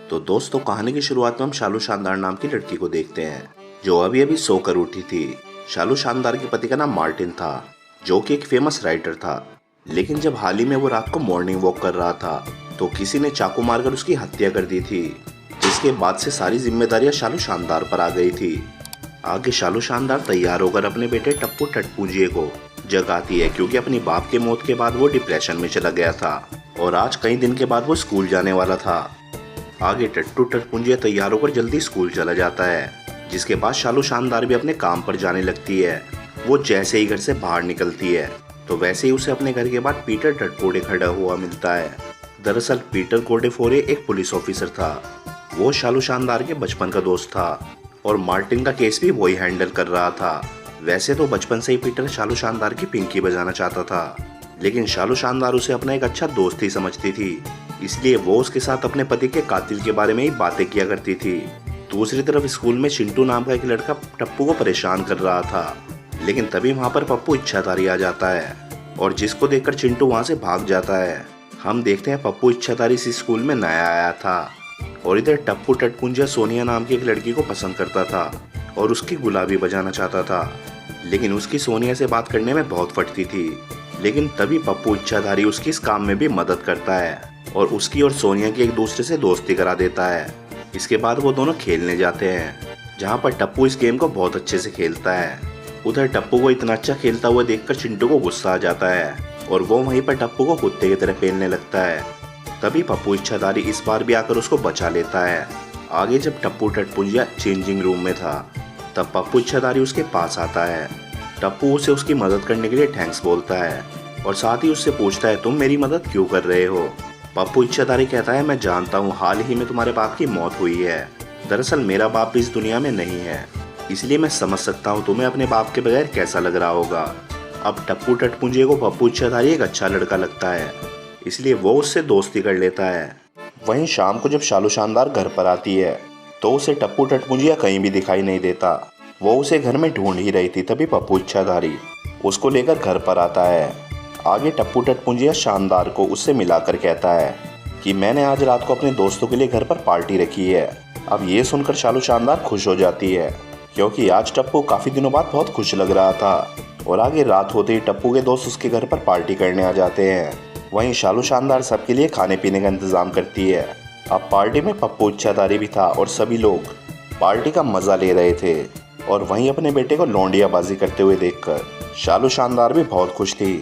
तो दोस्तों, कहानी की शुरुआत में हम शालू शानदार नाम की लड़की को देखते हैं जो अभी अभी सोकर उठी थी। शालू शानदार के पति का नाम मार्टिन था, जो कि एक फेमस राइटर था। लेकिन जब हाल ही में वो रात को मॉर्निंग वॉक कर रहा था तो किसी ने चाकू मारकर उसकी हत्या कर दी थी, जिसके बाद से सारी जिम्मेदारियां शालू शानदार पर आ गई थी। आगे शालू शानदार तैयार होकर अपने बेटे टप्पू टटपूंजिए को जगाती है, क्योंकि अपनी बाप के मौत के बाद वो डिप्रेशन में चला गया था और आज कई दिन के बाद वो स्कूल जाने वाला था। आगे टट्टू टटपुंजिया तैयार होकर जल्दी स्कूल चला जाता है, जिसके बाद शालू शानदार भी अपने काम पर जाने लगती है। वो जैसे ही घर से बाहर निकलती है तो वैसे ही उसे अपने घर के बाहर पीटर टटपोड़े खड़ा हुआ मिलता है। दरअसल पीटर कोडेफोरे एक पुलिस ऑफिसर था। वो शालू शानदार के बचपन का दोस्त था और मार्टिन का केस भी वही हैंडल कर रहा था। वैसे तो बचपन से ही पीटर शालू शानदार की पिंकी बजाना चाहता था, लेकिन शालू शानदार उसे अपना एक अच्छा दोस्त ही समझती थी, इसलिए वो उसके साथ अपने पति के कातिल के बारे में ही बातें किया करती थी। दूसरी तरफ स्कूल में चिंटू नाम का एक लड़का टप्पू को परेशान कर रहा था, लेकिन तभी वहाँ पर पप्पू इच्छाधारी आ जाता है और जिसको देखकर चिंटू वहाँ से भाग जाता है। हम देखते हैं पप्पू इच्छाधारी इस स्कूल में नया आया था और इधर टप्पू टटपुंजिया सोनिया नाम की एक लड़की को पसंद करता था और उसकी गुलाबी बजाना चाहता था, लेकिन उसकी सोनिया से बात करने में बहुत फटती थी। लेकिन तभी पप्पू इच्छाधारी उसकी इस काम में भी मदद करता है और उसकी और सोनिया की एक दूसरे से दोस्ती करा देता है। इसके बाद वो दोनों खेलने जाते हैं, जहाँ पर टप्पू इस गेम को बहुत अच्छे से खेलता है। उधर टप्पू को इतना अच्छा खेलता हुआ देखकर चिंटू को गुस्सा आ जाता है और वो वहीं पर टप्पू को कुत्ते की तरह पेलने लगता है। तभी पप्पू इच्छाधारी इस बार भी आकर उसको बचा लेता है। आगे जब टप्पू टटपुंजिया चेंजिंग रूम में था तब पप्पू इच्छाधारी उसके पास आता है। टप्पू उसे उसकी मदद करने के लिए थैंक्स बोलता है और साथ ही उससे पूछता है, तुम मेरी मदद क्यों कर रहे हो? पप्पू इच्छाधारी कहता है, मैं जानता हूँ हाल ही में तुम्हारे बाप की मौत हुई है। दरअसल मेरा बाप भी इस दुनिया में नहीं है, इसलिए मैं समझ सकता हूँ तुम्हें अपने बाप के बगैर कैसा लग रहा होगा। अब टप्पू टटपुंजिया को पप्पू इच्छाधारी एक अच्छा लड़का लगता है, इसलिए वो उससे दोस्ती कर लेता है। वहीं शाम को जब शालू शानदार घर पर आती है तो उसे टप्पू टटपुंजिया कहीं भी दिखाई नहीं देता। वो उसे घर में ढूंढ ही रही थी, तभी पप्पू इच्छाधारी उसको लेकर घर पर आता है। आगे टप्पू टटपुंजिया शानदार को उससे मिलाकर कहता है कि मैंने आज रात को अपने दोस्तों के लिए घर पर पार्टी रखी है। अब ये सुनकर शालू शानदार खुश हो जाती है, क्योंकि आज टप्पू काफ़ी दिनों बाद बहुत खुश लग रहा था। और आगे रात होते ही टप्पू के दोस्त उसके घर पर पार्टी करने आ जाते हैं। वहीं शालू शानदार सबके लिए खाने पीने का इंतज़ाम करती है। अब पार्टी में पप्पू इच्छाधारी भी था और सभी लोग पार्टी का मज़ा ले रहे थे। और वहीं अपने बेटे को लौंडियाबाजी करते हुए देखकर शालू शानदार भी बहुत खुश थी।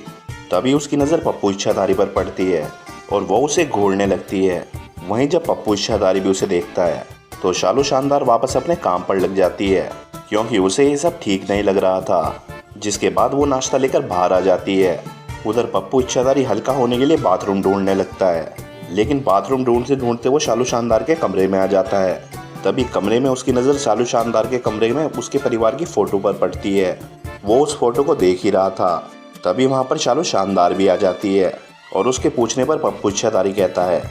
तभी उसकी नज़र पप्पू इच्छाधारी पर पड़ती है और वो उसे घूरने लगती है। वहीं जब पप्पू इच्छाधारी भी उसे देखता है तो शालू शानदार वापस अपने काम पर लग जाती है, क्योंकि उसे ये सब ठीक नहीं लग रहा था। जिसके बाद वो नाश्ता लेकर बाहर आ जाती है। उधर पप्पू इच्छाधारी हल्का होने के लिए बाथरूम ढूंढने लगता है, लेकिन बाथरूम ढूंढते ढूंढते वो शालू शानदार के कमरे में आ जाता है। तभी कमरे में उसकी नज़र शालू शानदार के कमरे में उसके परिवार की फ़ोटो पर पड़ती है। वो उस फोटो को देख ही रहा था, तभी वहाँ पर शालू शानदार भी आ जाती है और उसके पूछने पर पप्पू इच्छाधारी कहता है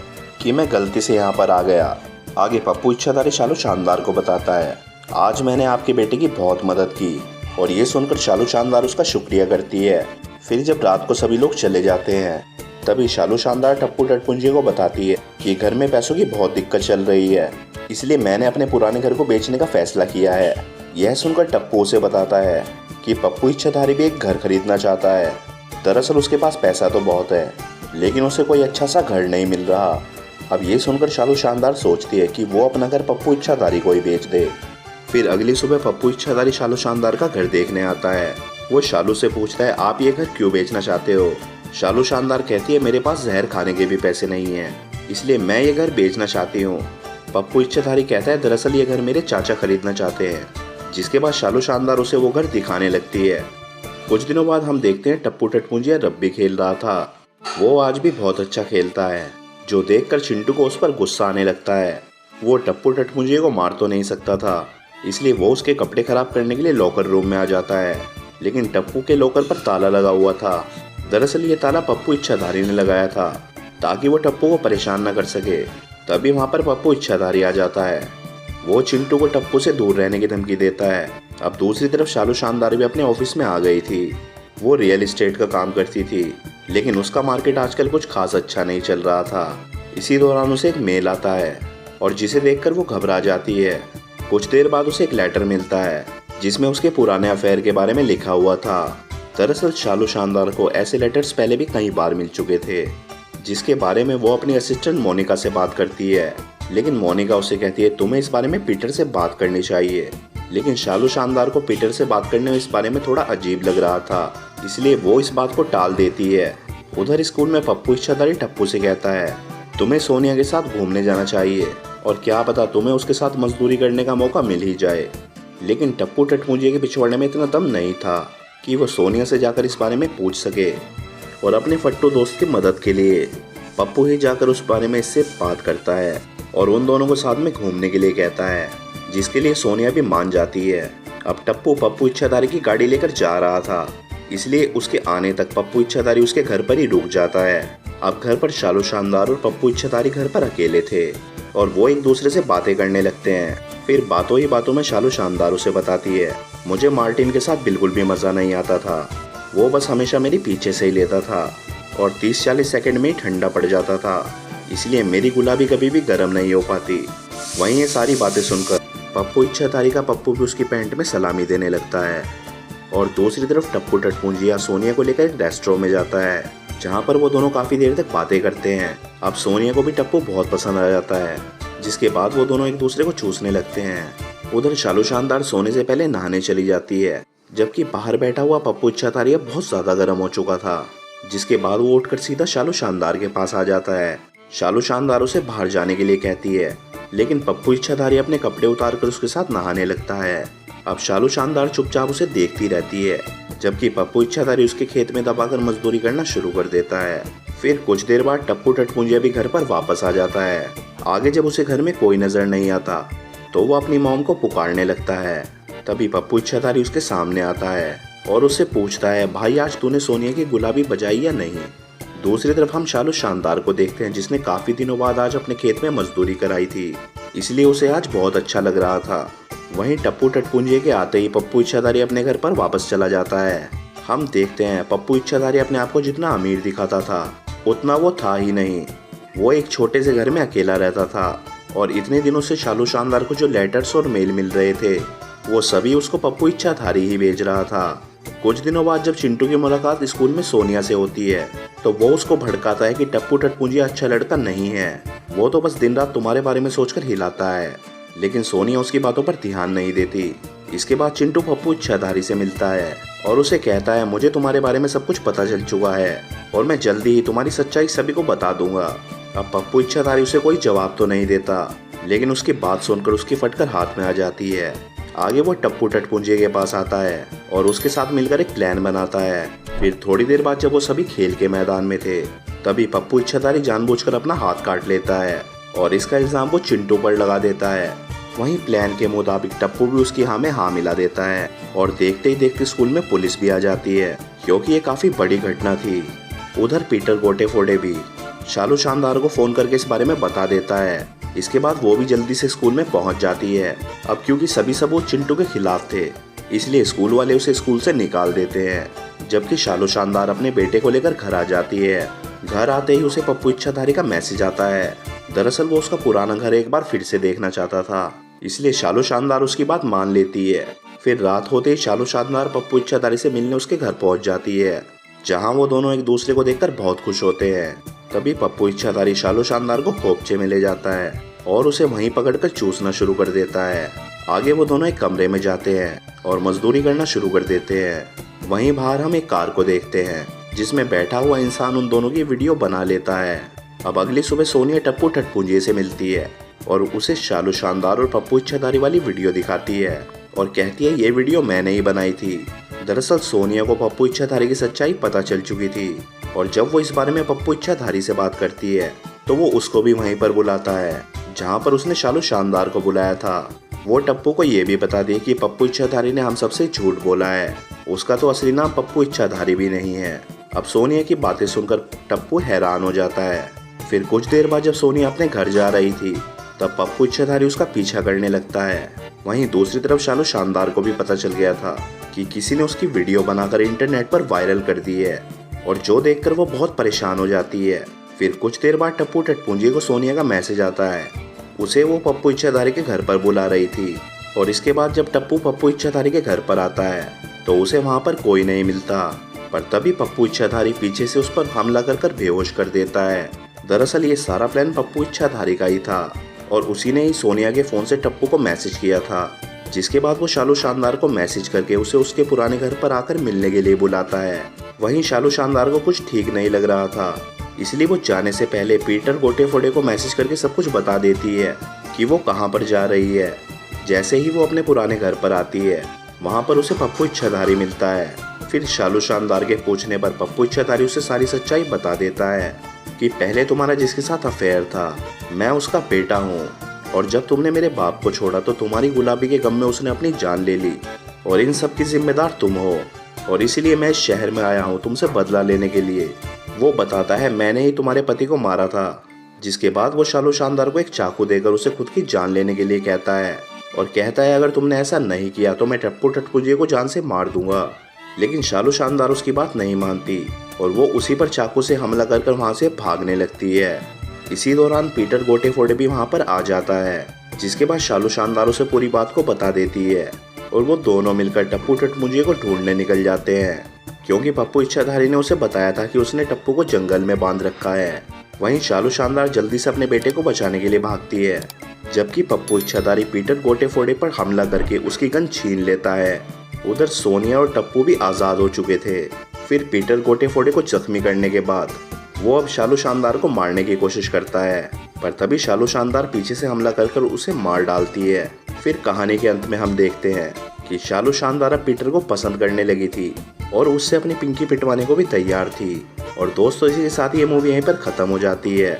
कि मैं गलती से यहाँ पर आ गया। आगे पप्पू इच्छाधारी शालू शानदार को बताता है, आज मैंने आपके बेटे की बहुत मदद की। और ये सुनकर शालू शानदार उसका शुक्रिया करती है। फिर जब रात को सभी लोग चले जाते हैं तभी शालू शानदार टप्पू टटपुंजिया को बताती है कि घर में पैसों की बहुत दिक्कत चल रही है, इसलिए मैंने अपने पुराने घर को बेचने का फैसला किया है। यह सुनकर टप्पू उसे बताता है कि पप्पू इच्छाधारी भी एक घर खरीदना चाहता है। दरअसल उसके पास पैसा तो बहुत है, लेकिन उसे कोई अच्छा सा घर नहीं मिल रहा। अब ये सुनकर शालू शानदार सोचती है कि वो अपना घर पप्पू इच्छाधारी को ही बेच दे। फिर अगली सुबह पप्पू इच्छाधारी शालू शानदार का घर देखने आता है। वो शालू से पूछता है, आप ये घर क्यों बेचना चाहते हो? शालू शानदार कहती है, मेरे पास जहर खाने के भी पैसे नहीं हैं, इसलिए मैं ये घर बेचना चाहती हूँ। पप्पू इच्छाधारी कहता है, दरअसल ये घर मेरे चाचा खरीदना चाहते हैं। जिसके बाद शालू शानदार उसे वो घर दिखाने लगती है। कुछ दिनों बाद हम देखते हैं टप्पू टटपुंजिया रब्बी खेल रहा था। वो आज भी बहुत अच्छा खेलता है, जो देखकर चिंटू को उस पर गुस्सा आने लगता है। वो टप्पू टटपुंजिया को मार तो नहीं सकता था, इसलिए वो उसके कपड़े खराब करने के लिए लॉकर रूम में आ जाता है, लेकिन टप्पू के लॉकर पर ताला लगा हुआ था। दरअसल ये ताला पप्पू इच्छाधारी ने लगाया था ताकि वो टप्पू को परेशान न कर सके। तभी वहाँ पर पप्पू इच्छाधारी आ जाता है। वो चिंटू को टप्पू से दूर रहने की धमकी देता है। अब दूसरी तरफ शालू शानदार भी अपने ऑफिस में आ गई थी। वो रियल एस्टेट का काम करती थी, लेकिन उसका मार्केट आजकल कुछ खास अच्छा नहीं चल रहा था। इसी दौरान उसे एक मेल आता है और जिसे देखकर वो घबरा जाती है। कुछ देर बाद उसे एक लेटर मिलता है जिसमें उसके पुराने अफेयर के बारे में लिखा हुआ था। दरअसल शालू शानदार को ऐसे लेटर्स पहले भी कई बार मिल चुके थे, जिसके बारे में वो अपनी असिस्टेंट मोनिका से बात करती है। लेकिन मोनिका उसे कहती है तुम्हें इस बारे में पीटर से बात करनी चाहिए। लेकिन शालू शानदार को पीटर से बात करने में इस बारे में थोड़ा अजीब लग रहा था, इसलिए वो इस बात को टाल देती है। उधर स्कूल में पप्पू इच्छाधारी टप्पू से कहता है तुम्हें सोनिया के साथ घूमने जाना चाहिए और क्या पता तुम्हें उसके साथ मजदूरी करने का मौका मिल ही जाए। लेकिन टप्पू टटमुंजिया के पिछवाड़े में इतना दम नहीं था कि वो सोनिया से जाकर इस बारे में पूछ सके, और अपने फट्टू दोस्त की मदद के लिए पप्पू ही जाकर उस बारे में इससे बात करता है और उन दोनों को साथ में घूमने के लिए कहता है, जिसके लिए सोनिया भी मान जाती है। अब टप्पू पप्पू इच्छाधारी की गाड़ी लेकर जा रहा था, इसलिए उसके आने तक पप्पू इच्छाधारी उसके घर पर ही रुक जाता है। अब घर पर शालू शानदार और पप्पू इच्छाधारी घर पर अकेले थे और वो एक दूसरे से बातें करने लगते हैं। फिर बातों ही बातों में शालू शानदार उसे बताती है मुझे मार्टिन के साथ बिल्कुल भी मज़ा नहीं आता था, वो बस हमेशा मेरे पीछे से ही लेता था और 30-40 सेकंड में ही ठंडा पड़ जाता था, इसलिए मेरी गुलाबी कभी भी गर्म नहीं हो पाती। वहीं ये सारी बातें सुनकर पप्पू इच्छाधारी का पप्पू भी उसकी पैंट में सलामी देने लगता है। और दूसरी तरफ टप्पू टटपुंजिया सोनिया को लेकर एक रेस्टोरेंट में जाता है, जहाँ पर वो दोनों काफ़ी देर तक बातें करते हैं। अब सोनिया को भी टप्पू बहुत पसंद आ जाता है, जिसके बाद वो दोनों एक दूसरे को चूसने लगते हैं। उधर शालू शानदार सोने से पहले नहाने चली जाती है, जबकि बाहर बैठा हुआ पप्पू इच्छाधारी अब बहुत ज़्यादा गर्म हो चुका था, जिसके बाद वो उठकर सीधा शालू शानदार के पास आ जाता है। शालू शानदार उसे बाहर जाने के लिए कहती है, लेकिन पप्पू इच्छाधारी अपने कपड़े उतार कर उसके साथ नहाने लगता है। अब शालू शानदार चुपचाप उसे देखती रहती है, जबकि पप्पू इच्छाधारी उसके खेत में दबाकर मजदूरी करना शुरू कर देता है। फिर कुछ देर बाद टप्पू टटपुंजिया भी घर पर वापस आ जाता है। आगे जब उसे घर में कोई नजर नहीं आता तो वो अपनी मॉम को पुकारने लगता है। तभी पप्पू इच्छाधारी उसके सामने आता है और उससे पूछता है भाई आज तूने सोनिया की गुलाबी बजाई या नहीं। दूसरी तरफ हम शालू शानदार को देखते हैं, जिसने काफी दिनों बाद आज अपने खेत में मजदूरी कराई थी, इसलिए उसे आज बहुत अच्छा लग रहा था। वहीं टप्पू टटपुंजिया के आते ही पप्पू इच्छाधारी अपने घर पर वापस चला जाता है। हम देखते हैं पप्पू इच्छाधारी अपने आप को जितना अमीर दिखाता था उतना वो था ही नहीं। वो एक छोटे से घर में अकेला रहता था और इतने दिनों से शालू शानदार को जो लेटर्स और मेल मिल रहे थे वो सभी उसको पप्पू इच्छाधारी ही भेज रहा था। कुछ दिनों बाद जब चिंटू की मुलाकात स्कूल में सोनिया से होती है तो वो उसको भड़काता है कि टप्पू टटपुंजिया अच्छा लड़का नहीं है, वो तो बस दिन रात तुम्हारे बारे में सोचकर हिलाता है। लेकिन सोनिया उसकी बातों पर ध्यान नहीं देती। इसके बाद चिंटू पप्पू इच्छाधारी से मिलता है और उसे कहता है मुझे तुम्हारे बारे में सब कुछ पता चल चुका है और मैं जल्दी ही तुम्हारी सच्चाई सभी को बता दूंगा। अब पप्पू इच्छाधारी उसे कोई जवाब तो नहीं देता, लेकिन उसकी बात सुनकर उसकी फटकर हाथ में आ जाती है। आगे वो टप्पू टटपुंजिया के पास आता है और उसके साथ मिलकर एक प्लान बनाता है। फिर थोड़ी देर बाद जब वो सभी खेल के मैदान में थे तभी पप्पू इच्छाधारी जानबूझकर अपना हाथ काट लेता है और इसका इल्जाम वो चिंटू पर लगा देता है। वहीं प्लान के मुताबिक टप्पू भी उसकी हाँ में हाँ मिला देता है और देखते ही देखते स्कूल में पुलिस भी आ जाती है, क्योंकि ये काफी बड़ी घटना थी। उधर पीटर गोटे फोड़े भी शालू शानदार को फोन करके इस बारे में बता देता है। इसके बाद वो भी जल्दी से स्कूल में पहुंच जाती है। अब क्योंकि सभी सबूत चिंटू के खिलाफ थे, इसलिए स्कूल वाले उसे स्कूल से निकाल देते हैं, जबकि शालू शानदार अपने बेटे को लेकर घर आ जाती है। घर आते ही उसे पप्पू इच्छाधारी का मैसेज आता है। दरअसल वो उसका पुराना घर एक बार फिर से देखना चाहता था, इसलिए शालू शानदार उसकी बात मान लेती है। फिर रात होते ही शालू शानदार पप्पू इच्छाधारी से मिलने उसके घर पहुंच जाती है, जहां वो दोनों एक दूसरे को देखकर बहुत खुश होते हैं। तभी पप्पू इच्छाधारी शालू शानदार को खोपचे में ले जाता है और उसे वहीं पकड़कर चूसना शुरू कर देता है। आगे वो दोनों एक कमरे में जाते हैं और मजदूरी करना शुरू कर देते हैं। वहीं बाहर हम एक कार को देखते हैं, जिसमें बैठा हुआ इंसान उन दोनों की वीडियो बना लेता है। अब अगली सुबह सोनिया टप्पू टटपुंजिया से मिलती है और उसे शालू शानदार और पप्पू इच्छाधारी वाली वीडियो दिखाती है और कहती है ये वीडियो मैंने ही बनाई थी। दरअसल सोनिया को पप्पू इच्छाधारी की सच्चाई पता चल चुकी थी और जब वो इस बारे में पप्पू इच्छाधारी से बात करती है तो वो उसको भी वहीं पर बुलाता है जहाँ पर उसने शालू शानदार को बुलाया था। वो टप्पू को ये भी बता दिया कि पप्पू इच्छाधारी ने हम सबसे झूठ बोला है, उसका तो असली नाम पप्पू इच्छाधारी भी नहीं है। अब सोनिया की बातें सुनकर टप्पू हैरान हो जाता है। फिर कुछ देर बाद जब सोनिया अपने घर जा रही थी तब पप्पू इच्छाधारी उसका पीछा करने लगता है। वहीं दूसरी तरफ शालू शानदार को भी पता चल गया था कि किसी ने उसकी वीडियो बनाकर इंटरनेट पर वायरल कर दी है और जो देखकर वो बहुत परेशान हो जाती है। फिर कुछ देर बाद टप्पू टटपुंजिया को सोनिया का मैसेज आता है उसे वो पप्पू इच्छाधारी के घर पर बुला रही थी। और इसके बाद जब टप्पू पप्पू इच्छाधारी के घर पर आता है तो उसे वहाँ पर कोई नहीं मिलता। पर तभी पप्पू इच्छाधारी पीछे से उस पर हमला कर बेहोश कर देता है। दरअसल ये सारा प्लान पप्पू इच्छाधारी का ही था और उसी ने ही सोनिया के फ़ोन से टप्पू को मैसेज किया था, जिसके बाद वो शालू शानदार को मैसेज करके उसे उसके पुराने घर पर आकर मिलने के लिए बुलाता है। वहीं शालू शानदार को कुछ ठीक नहीं लग रहा था, इसलिए वो जाने से पहले पीटर गोटेफोड़े को मैसेज करके सब कुछ बता देती है कि वो कहाँ पर जा रही है। जैसे ही वो अपने पुराने घर पर आती है वहाँ पर उसे पप्पू इच्छाधारी मिलता है। फिर शालू शानदार के पूछने पर पप्पू इच्छाधारी उसे सारी सच्चाई बता देता है कि पहले तुम्हारा जिसके साथ अफेयर था मैं उसका बेटा हूँ, और जब तुमने मेरे बाप को छोड़ा तो तुम्हारी गुलाबी के गम में उसने अपनी जान ले ली और इन सब की जिम्मेदार तुम हो, और इसीलिए मैं इस शहर में आया हूँ तुमसे बदला लेने के लिए। वो बताता है मैंने ही तुम्हारे पति को मारा था, जिसके बाद वो शालू शानदार को एक चाकू देकर उसे खुद की जान लेने के लिए कहता है और कहता है अगर तुमने ऐसा नहीं किया तो मैं टप्पू टटपुजिए को जान से मार दूंगा। लेकिन शालू शानदार उसकी बात नहीं मानती और वो उसी पर चाकू से हमला कर वहाँ से भागने लगती है। इसी दौरान पीटर गोटेफोड़े भी वहाँ पर आ जाता है, जिसके बाद शालू शानदार उसे पूरी बात को बता देती है और वो दोनों मिलकर टप्पू टटमुजिए को ढूंढने निकल जाते हैं, क्योंकि पप्पू इच्छाधारी ने उसे बताया था कि उसने टप्पू को जंगल में बांध रखा है। वहीं शालू शानदार जल्दी से अपने बेटे को बचाने के लिए भागती है, जबकि पप्पू इच्छाधारी पीटर गोटेफोड़े पर हमला करके उसकी गन छीन लेता है। उधर सोनिया और टप्पू भी आज़ाद हो चुके थे। फिर पीटर गोटेफोड़े को जख्मी करने के बाद वो अब शालू शानदार को मारने की कोशिश करता है, पर तभी शालू शानदार पीछे से हमला कर उसे मार डालती है। फिर कहानी के अंत में हम देखते हैं कि शालू शानदार अब पीटर को पसंद करने लगी थी और उससे अपनी पिंकी पिटवाने को भी तैयार थी। और दोस्तों इसी के साथ ये मूवी यहीं पर ख़त्म हो जाती है।